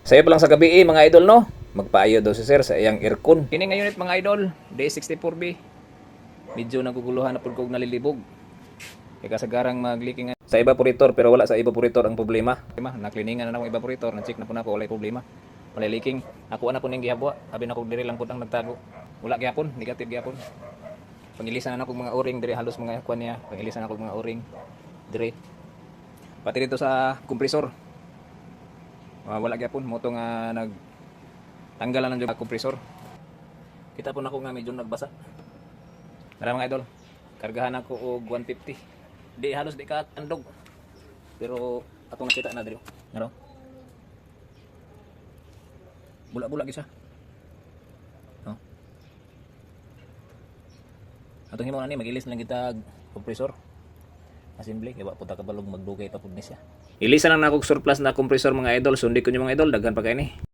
Saya pa lang sa gabi mga idol no. Magpaayo daw si sir sa iyang aircon. Kini nga unit mga idol, D64B. Medyo naguguluhan na pud kog nalilibog. Kaya kasagarang mag-leaking sa evaporator pero wala sa evaporator ang problema. Nakliningan na akong evaporator, na-check na po na ako, wala problema. Wala leaking. Ako na po ning gihabwa. Abi na ko diri lang pud ang nagtago. Wala gyapon, negative gyapon. Pangilisan na ako mga o-ring diri halos mga kuan niya. Pangilisan ako mga o-ring diri. Pati dito sa kompresor. Wala gyapon mo to nga nag tanggalan ng kompresor. Kita po na ko nga medyo nagbasa. Tara mga idol, kargahan ako og 150. Di halos di ka andog. Pero atong nakita na diri. Ngaro? Bula-bula gyud siya. No. Atong himo na ni magilis lang kita kompresor. Assembly kay wa puta ka balog magdugay pa pud ni siya. Ilisan lang na akong surplus na kompresor mga idol. Sundi ko niyo mga idol, daghan pa kay ni.